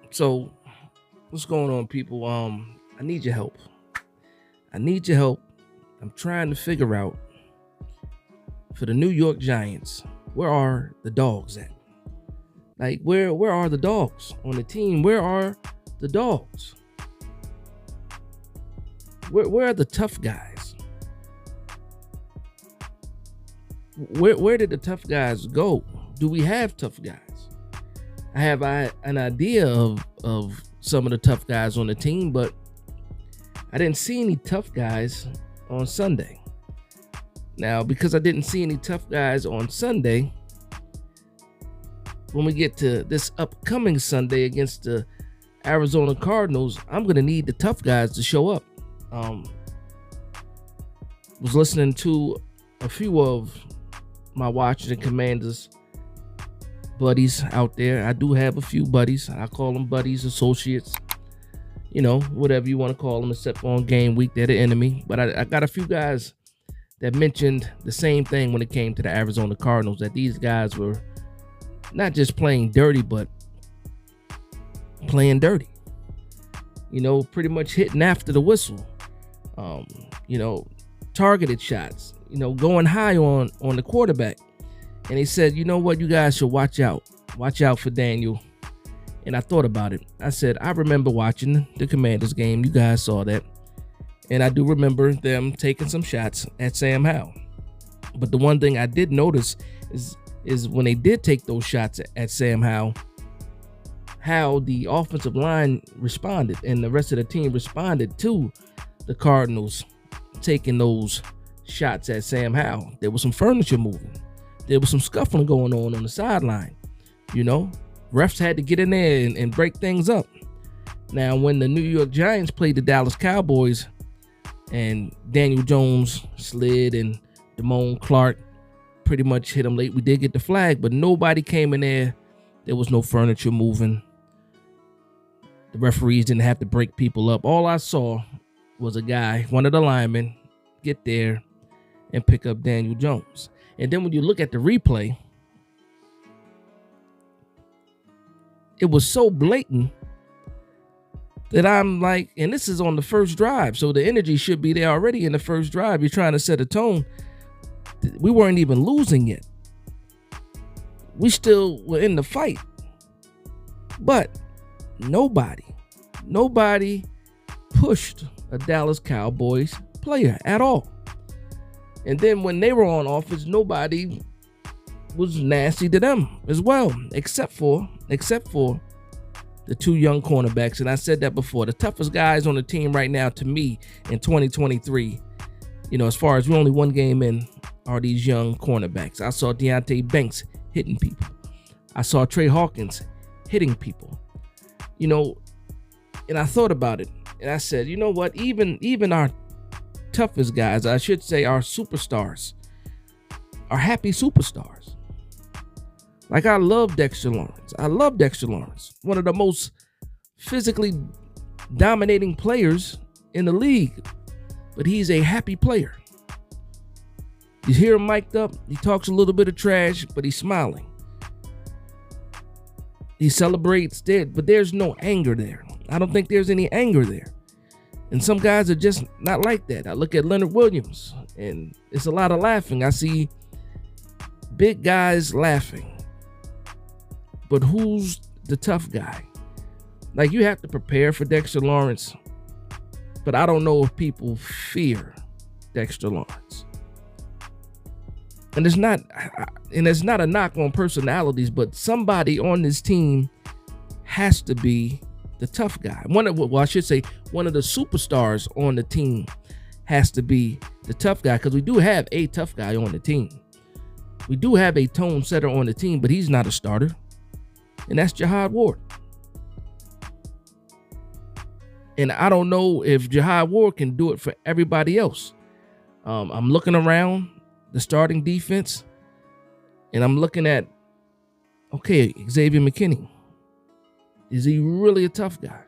So, what's going on, people? I need your help. I need your help. I'm trying to figure out for the New York Giants, where are the dogs at? Like, where are the dogs on the team? Where are the dogs? Where are the tough guys? Where did the tough guys go? Do we have tough guys? I have an idea of some of the tough guys on the team, but I didn't see any tough guys on Sunday. Now, because I didn't see any tough guys on Sunday, when we get to this upcoming Sunday against the Arizona Cardinals, I'm going to need the tough guys to show up. Was listening to a few of my Washington Commanders buddies out there. I do have a few buddies. I call them buddies, associates, whatever you want to call them, except on game week, they're the enemy. But I got a few guys that mentioned the same thing when it came to the Arizona Cardinals, that these guys were not just playing dirty, but playing dirty. Pretty much hitting after the whistle. Targeted shots, going high on the quarterback. And he said, you know what, you guys should watch out. Watch out for Daniel. And I thought about it. I said, I remember watching the Commanders game. You guys saw that. And I do remember them taking some shots at Sam Howell. But the one thing I did notice is when they did take those shots at Sam Howell, how the offensive line responded and the rest of the team responded to the Cardinals taking those shots at Sam Howell. There was some furniture moving. There was some scuffling going on the sideline. Refs had to get in there and break things up. Now, when the New York Giants played the Dallas Cowboys and Daniel Jones slid and Damone Clark pretty much hit him late, we did get the flag, but nobody came in there. There was no furniture moving. The referees didn't have to break people up. All I saw was a guy, one of the linemen, get there and pick up Daniel Jones. And then when you look at the replay, it was so blatant that I'm like, and this is on the first drive, so the energy should be there already in the first drive. You're trying to set a tone. We weren't even losing yet. We still were in the fight. But nobody pushed a Dallas Cowboys player at all. And then when they were on offense, nobody was nasty to them as well, except for the two young cornerbacks. And I said that before. The toughest guys on the team right now, to me, in 2023, as far as we're only one game in, are these young cornerbacks. I saw Deonte Banks hitting people. I saw Trey Hawkins hitting people. And I thought about it. And I said, you know what? Even our toughest guys, I should say our superstars, are happy superstars. Like, I love Dexter Lawrence. One of the most physically dominating players in the league. But he's a happy player. You hear him mic'd up. He talks a little bit of trash, but he's smiling. He celebrates dead, but there's no anger there. I don't think there's any anger there. And some guys are just not like that. I look at Leonard Williams, and it's a lot of laughing. I see big guys laughing. But who's the tough guy? Like, you have to prepare for Dexter Lawrence, but I don't know if people fear Dexter Lawrence. And it's not a knock on personalities, but somebody on this team has to be the tough guy. One of the superstars on the team has to be the tough guy, because we do have a tough guy on the team. We do have a tone setter on the team, but he's not a starter. And that's Jihad Ward. And I don't know if Jihad Ward can do it for everybody else. I'm looking around the starting defense, and I'm looking at, okay, Xavier McKinney. Is he really a tough guy?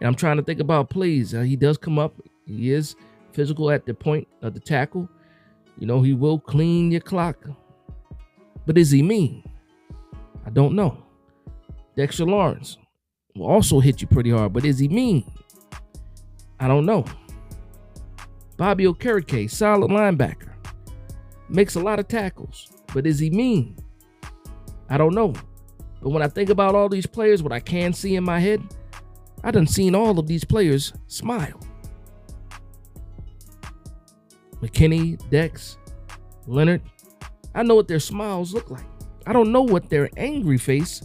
And I'm trying to think about plays. He does come up. He is physical at the point of the tackle. He will clean your clock. But is he mean? I don't know. Dexter Lawrence, will also hit you pretty hard, but is he mean? I don't know. Bobby Okereke, solid linebacker. Makes a lot of tackles, but is he mean? I don't know. But when I think about all these players, what I can see in my head, I done seen all of these players smile. McKinney, Dex, Leonard. I know what their smiles look like. I don't know what their angry face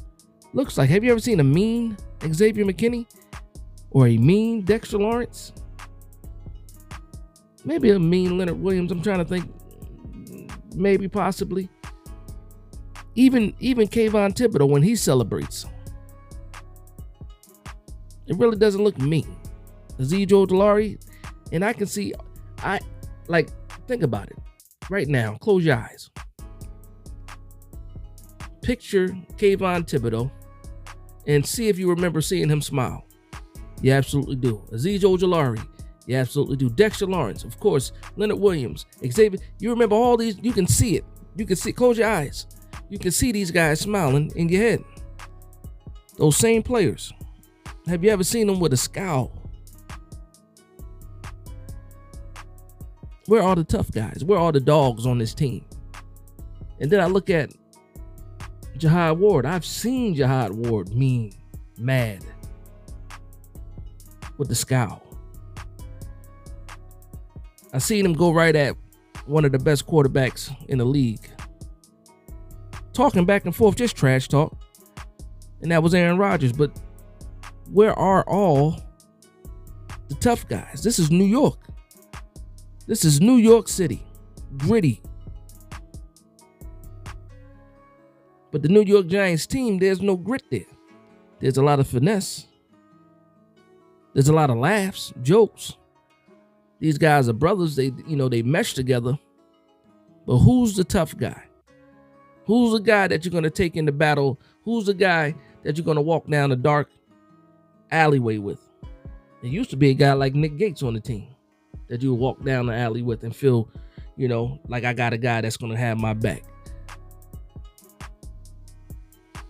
looks like. Have you ever seen a mean Xavier McKinney or a mean Dexter Lawrence? Maybe a mean Leonard Williams. I'm trying to think. Maybe, possibly. Even Kayvon Thibodeau, when he celebrates, it really doesn't look mean. Azeez Ojulari, and I can see, think about it right now. Close your eyes. Picture Kayvon Thibodeau and see if you remember seeing him smile. You absolutely do. Azeez Ojulari, you absolutely do. Dexter Lawrence, of course. Leonard Williams, Xavier. You remember all these. You can see it. You can see. Close your eyes. You can see these guys smiling in your head. Those same players. Have you ever seen them with a scowl? Where are the tough guys? Where are the dogs on this team? And then I look at Jihad Ward. I've seen Jihad Ward mean, mad, with the scowl. I seen him go right at one of the best quarterbacks in the league, talking back and forth, just trash talk. And that was Aaron Rodgers. But where are all the tough guys? This is New York. This is New York City. Gritty. But the New York Giants team, there's no grit there. There's a lot of finesse. There's a lot of laughs, jokes. These guys are brothers. They mesh together. But who's the tough guy? Who's the guy that you're going to take into battle? Who's the guy that you're going to walk down a dark alleyway with? There used to be a guy like Nick Gates on the team that you would walk down the alley with and feel, like I got a guy that's going to have my back.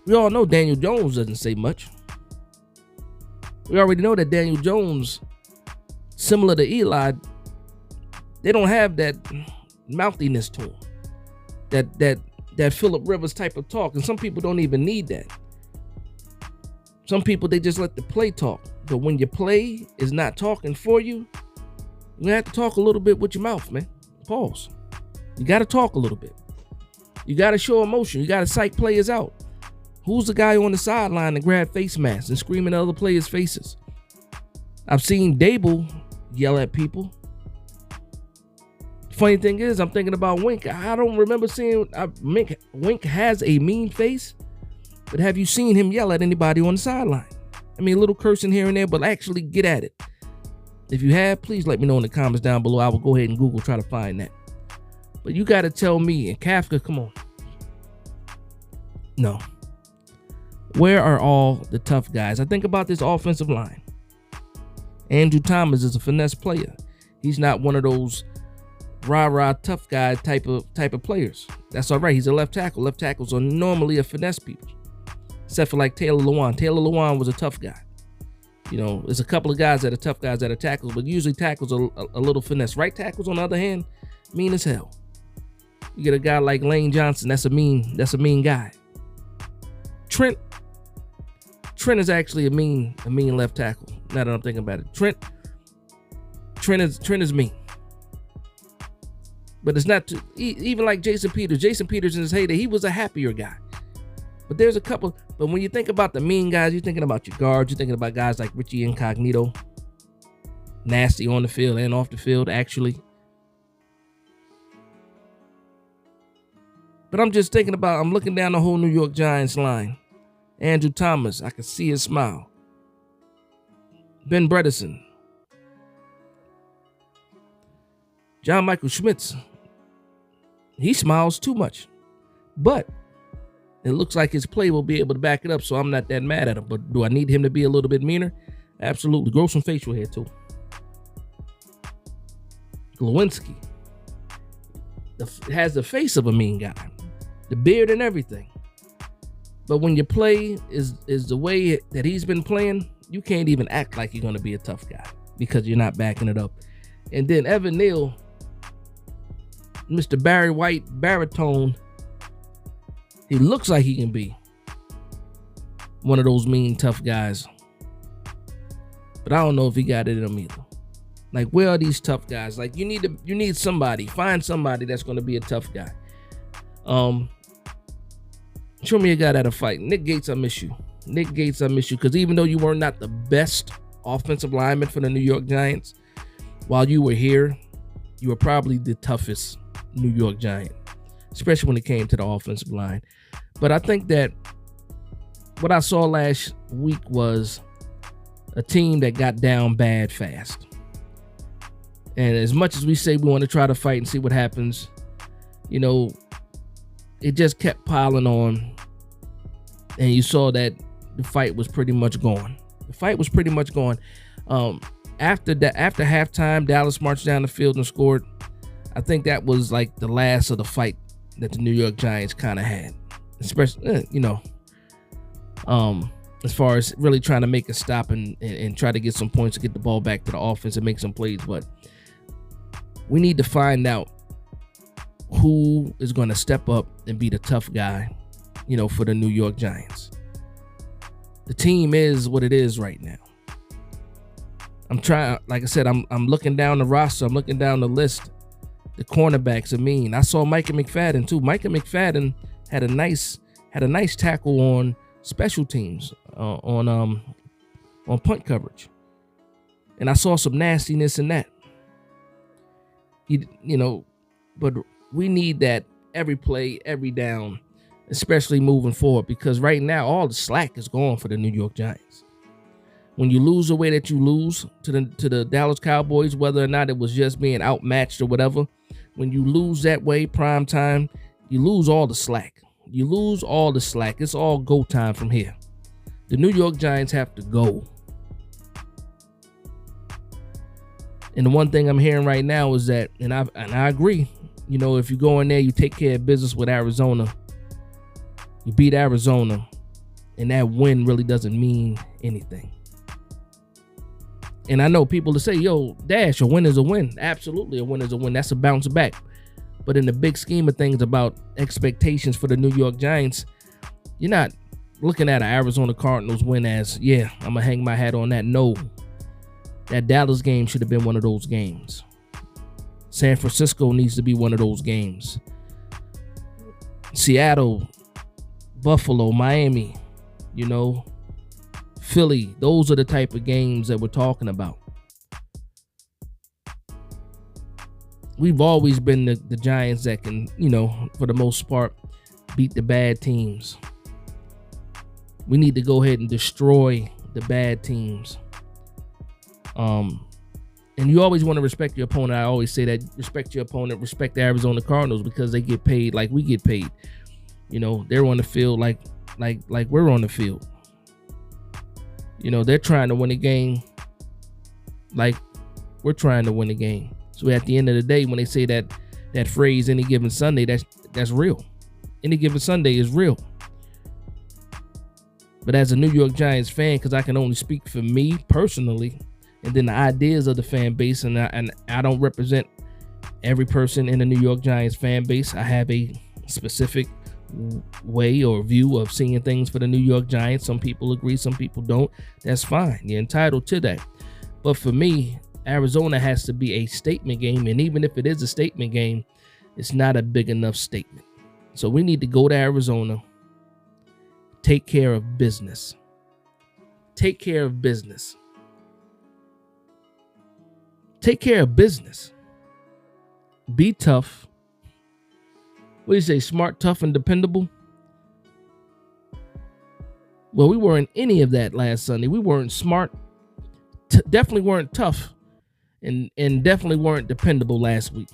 We all know Daniel Jones doesn't say much. We already know that Daniel Jones, similar to Eli, they don't have that mouthiness to him. That Phillip Rivers type of talk. And some people don't even need that. Some people, they just let the play talk. But when your play is not talking for you, you have to talk a little bit with your mouth, man. Pause. You got to talk a little bit. You got to show emotion. You got to psych players out. Who's the guy on the sideline that grab face masks and screaming at other players' faces? I've seen Dable yell at people. Funny thing is, I'm thinking about Wink. I don't remember seeing Wink has a mean face, but have you seen him yell at anybody on the sideline? I mean, a little cursing here and there, but actually get at it. If you have, please let me know in the comments down below. I will go ahead and Google, try to find that. But you got to tell me, and Kafka, come on. No. Where are all the tough guys? I think about this offensive line. Andrew Thomas is a finesse player. He's not one of those rah-rah tough guy type of players. That's all right. He's a left tackle. Left tackles are normally a finesse people, except for like Taylor Lewan. Taylor Lewan was a tough guy. There's a couple of guys that are tough guys that are tackles, but usually tackles are a little finesse. Right tackles, on the other hand, mean as hell. You get a guy like Lane Johnson. That's a mean guy. Trent is actually a mean left tackle. Now that I'm thinking about it, Trent is mean. But it's not even like Jason Peters. Jason Peters in his heyday, he was a happier guy. But there's a couple. But when you think about the mean guys, you're thinking about your guards. You're thinking about guys like Richie Incognito. Nasty on the field and off the field, actually. But I'm just thinking about, I'm looking down the whole New York Giants line. Andrew Thomas, I can see his smile. Ben Bredesen. John Michael Schmitz. He smiles too much. But it looks like his play will be able to back it up, so I'm not that mad at him. But do I need him to be a little bit meaner? Absolutely. Grow some facial hair, too. Glowinski has the face of a mean guy. The beard and everything. But when your play is the way that he's been playing, you can't even act like you're going to be a tough guy because you're not backing it up. And then Evan Neal, Mr. Barry White baritone, he looks like he can be one of those mean, tough guys. But I don't know if he got it in him either. Like, where are these tough guys? Like, you need somebody. Find somebody that's going to be a tough guy. Show me a guy that'll fight. Nick Gates, I miss you. Nick Gates, I miss you. Because even though you were not the best offensive lineman for the New York Giants, while you were here, you were probably the toughest New York Giant, especially when it came to the offensive line. But I think that what I saw last week was a team that got down bad fast. And as much as we say we want to try to fight and see what happens, you know, it just kept piling on. And you saw that the fight was pretty much gone. The fight was pretty much gone. After halftime, Dallas marched down the field and scored. I think that was like the last of the fight that the New York Giants kind of had. Especially, as far as really trying to make a stop and try to get some points to get the ball back to the offense and make some plays. But we need to find out who is going to step up and be the tough guy, for the New York Giants. The team is what it is right now. I'm trying, like I said, I'm looking down the roster. I'm looking down the list. The cornerbacks are mean. I saw Micah McFadden too. Micah McFadden had a nice tackle on special teams on punt coverage, and I saw some nastiness in that. But we need that every play, every down, especially moving forward, because right now all the slack is gone for the New York Giants. When you lose the way that you lose to the Dallas Cowboys, whether or not it was just being outmatched or whatever, when you lose that way, prime time, you lose all the slack. You lose all the slack. It's all go time from here. The New York Giants have to go. And the one thing I'm hearing right now is that, and I agree, if you go in there, you take care of business with Arizona, you beat Arizona, and that win really doesn't mean anything. And I know people to say, yo, Dash, a win is a win. Absolutely, a win is a win. That's a bounce back. But in the big scheme of things about expectations for the New York Giants, you're not looking at an Arizona Cardinals win as, yeah, I'm going to hang my hat on that. No, that Dallas game should have been one of those games. San Francisco needs to be one of those games. Seattle, Buffalo, Miami, Philly, those are the type of games that we're talking about. We've always been the Giants that can, for the most part, beat the bad teams. We need to go ahead and destroy the bad teams. And you always want to respect your opponent. I always say that, respect your opponent, respect the Arizona Cardinals, because they get paid like we get paid. They're on the field like we're on the field. They're trying to win a game like we're trying to win a game. So at the end of the day, when they say that phrase, any given Sunday, that's real. Any given Sunday is real. But as a New York Giants fan, because I can only speak for me personally, and then the ideas of the fan base, and I don't represent every person in the New York Giants fan base. I have a specific way or view of seeing things for the New York Giants. Some people agree, some people don't. That's fine. You're entitled to that. But for me, Arizona has to be a statement game, and even if it is a statement game, it's not a big enough statement. So we need to go to Arizona, take care of business. Take care of business. Take care of business. Be tough. What do you say? Smart, tough, and dependable? Well, we weren't any of that last Sunday. We weren't smart. Definitely weren't tough. And definitely weren't dependable last week.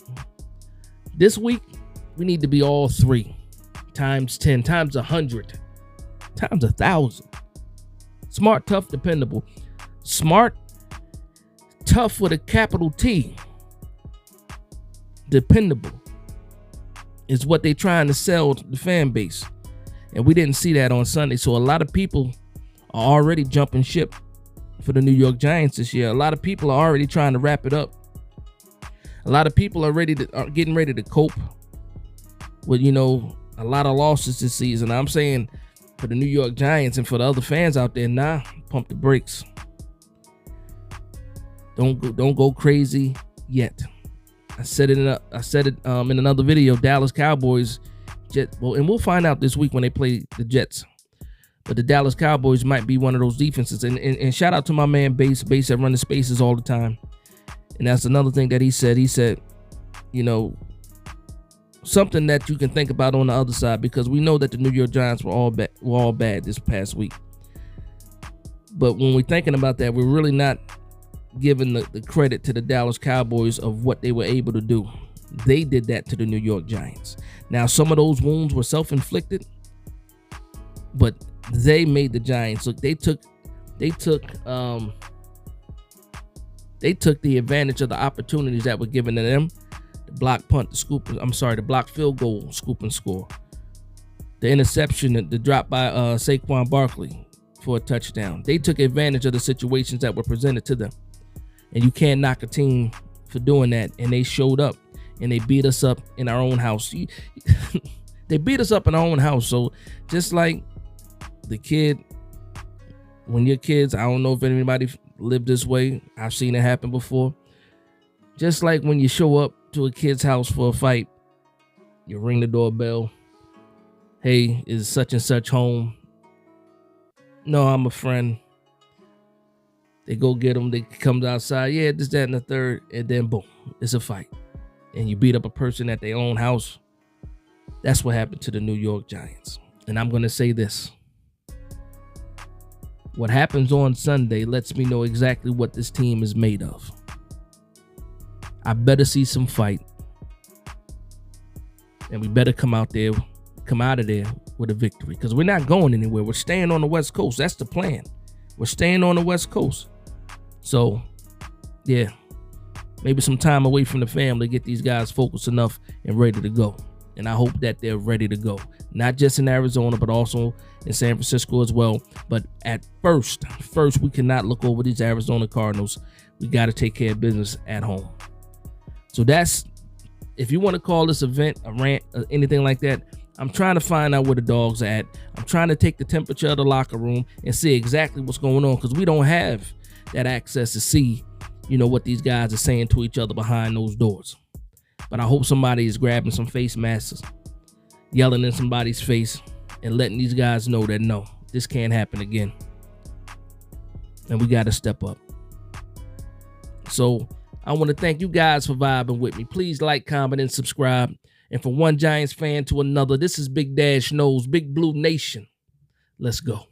This week, we need to be all three. Times 10, times 100, times 1,000. Smart, tough, dependable. Smart, tough with a capital T. Dependable is what they're trying to sell to the fan base. And we didn't see that on Sunday. So a lot of people are already jumping ship for the New York Giants this year. A lot of people are already trying to wrap it up. A lot of people are getting ready to cope with, a lot of losses this season. I'm saying for the New York Giants and for the other fans out there, pump the brakes. Don't go crazy yet. I said it in another video. Dallas Cowboys, and we'll find out this week when they play the Jets. But the Dallas Cowboys might be one of those defenses. And shout out to my man Bass that run the spaces all the time. And that's another thing that he said. He said, something that you can think about on the other side, because we know that the New York Giants were all bad this past week. But when we're thinking about that, we're really not giving the credit to the Dallas Cowboys of what they were able to do. They did that to the New York Giants. Now, some of those wounds were self-inflicted, but they made the Giants look. They took the advantage of the opportunities that were given to them. The block punt, the block field goal, scoop and score. The interception, the drop by Saquon Barkley for a touchdown. They took advantage of the situations that were presented to them. And you can't knock a team for doing that. And they showed up and they beat us up in our own house. They beat us up in our own house. So just like the kid, when your kids, I don't know if anybody lived this way. I've seen it happen before. Just like when you show up to a kid's house for a fight, you ring the doorbell. Hey, is such and such home? No, I'm a friend. They go get them. They come outside. Yeah, this, that, and the third. And then boom, it's a fight. And you beat up a person at their own house. That's what happened to the New York Giants. And I'm going to say this. What happens on Sunday lets me know exactly what this team is made of. I better see some fight. And we better come out of there with a victory. Because we're not going anywhere. We're staying on the West Coast. That's the plan. We're staying on the West Coast. So, yeah, maybe some time away from the family, get these guys focused enough and ready to go. And I hope that they're ready to go. Not just in Arizona, but also in San Francisco as well. But at first, we cannot look over these Arizona Cardinals. We got to take care of business at home. So that's, if you want to call this event a rant or anything like that, I'm trying to find out where the dogs are at. I'm trying to take the temperature of the locker room and see exactly what's going on, because we don't have that access to see, what these guys are saying to each other behind those doors. But I hope somebody is grabbing some face masks, yelling in somebody's face, and letting these guys know that no, this can't happen again. And we got to step up. So I want to thank you guys for vibing with me. Please like, comment, and subscribe. And from one Giants fan to another, this is Big Dash Knows, Big Blue Nation. Let's go.